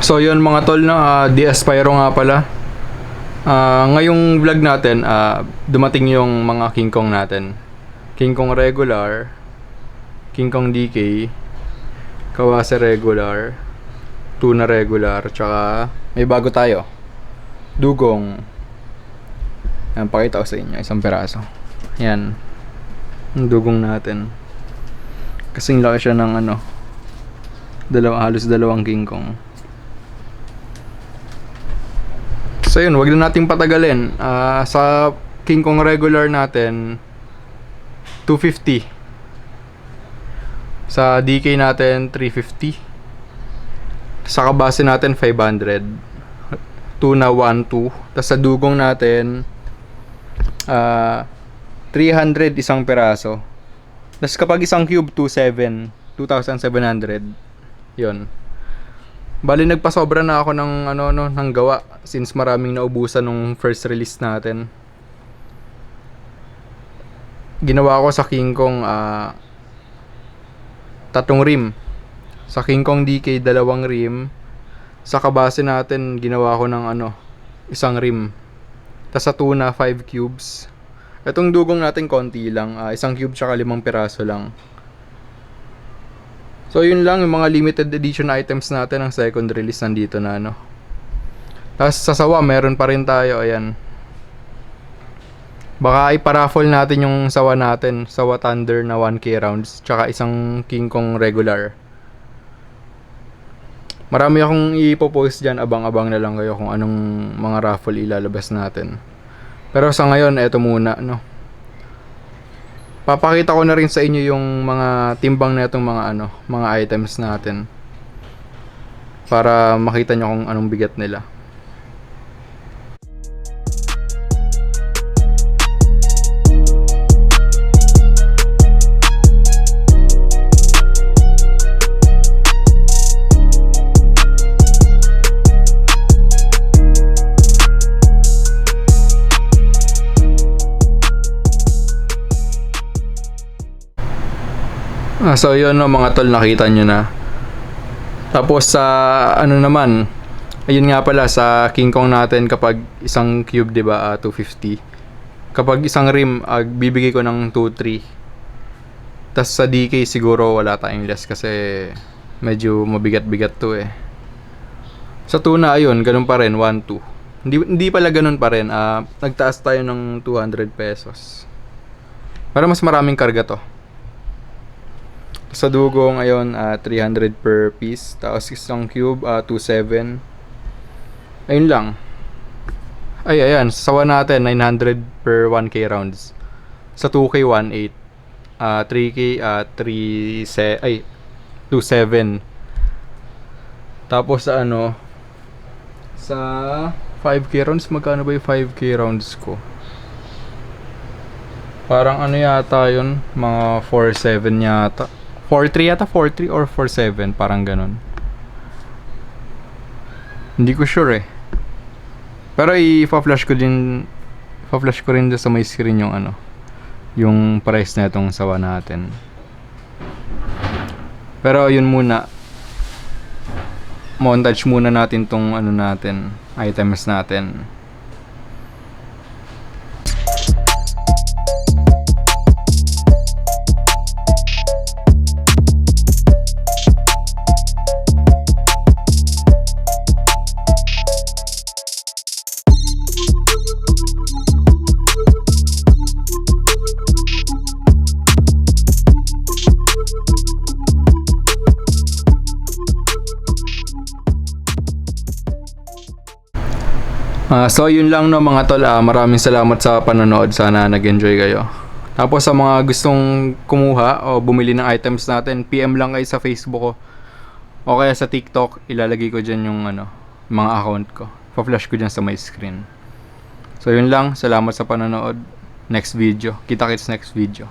So yun mga tol, no, DS Pyro nga pala. Ngayong vlog natin, dumating yung mga King Kong natin. King Kong regular, King Kong DK, Kawase regular, Tuna regular, tsaka may bago tayo, Dugong. Yan, pakita ko sa inyo, isang peraso. Yan, yung dugong natin. Kasing laki siya ng halos dalawang King Kong. So yun, wag na nating patagalin. Sa King Kong regular natin, 250. Sa DK natin, 350. Sa kabase natin, 500. Tuna 1-2. Tapos sa dugong natin, 300 isang peraso. Tapos kapag isang cube, 2,700. Yun. Bali nagpasobra na ako ng ng gawa since maraming naubusan nung first release natin. Ginawa ko sa King Kong 3 rim. Sa King Kong DK 2 rim. Sa kabase natin ginawa ko ng isang rim. Tas sa tuna 5 cubes. Itong dugong natin konti lang, isang cube tsaka 5 piraso lang. So yun lang yung mga limited edition items natin ng second release nandito na Tapos sa sawa meron pa rin tayo, ayan. Baka iparaffle natin yung sawa natin, sawa Thunder na 1k rounds, tsaka isang King Kong regular. Marami akong ipopost dyan, abang-abang na lang kayo kung anong mga raffle ilalabas natin. Pero sa ngayon, eto muna, Papakita ko na rin sa inyo yung mga timbang na itong mga items natin. Para makita nyo kung anong bigat nila. So yun mga tol, nakita nyo na. Tapos sa naman, ayun nga pala sa King Kong natin, kapag isang cube 'di ba, 250. Kapag isang rim, bibigay ko ng 2-3. Tas sa DK siguro wala tayong less kasi medyo mabigat-bigat to eh. Sa tuna ayun, ganun pa rin, 1-2. Hindi pala ganun pa rin. Nagtaas tayo ng 200 pesos. Para mas maraming karga to. Sa dugong ayon 300 per piece. Tapos isang cube 2.7. Ayun lang. Ayan, sa sawa natin 900 per 1k rounds. Sa 2k 1.8. 3k 2.7. Tapos sa sa 5k rounds, magkano ba yung 5k rounds ko? Parang yata yun, mga 4.7 yata. 4.3 yata, 4.3 or 4.7, parang ganun. Hindi ko sure eh. Pero i-flash ko rin doon sa may screen yung yung price na itong sawa natin. Pero yun muna. Montage muna natin tong natin, items natin. So yun lang mga tol, maraming salamat sa panonood, sana nag-enjoy kayo. Tapos sa mga gustong kumuha o bumili ng items natin, PM lang kayo sa Facebook ko o kaya sa TikTok, ilalagay ko dyan yung mga account ko. Pa-flash ko dyan sa my screen. So yun lang, salamat sa panonood. Next video, kita-kits next video.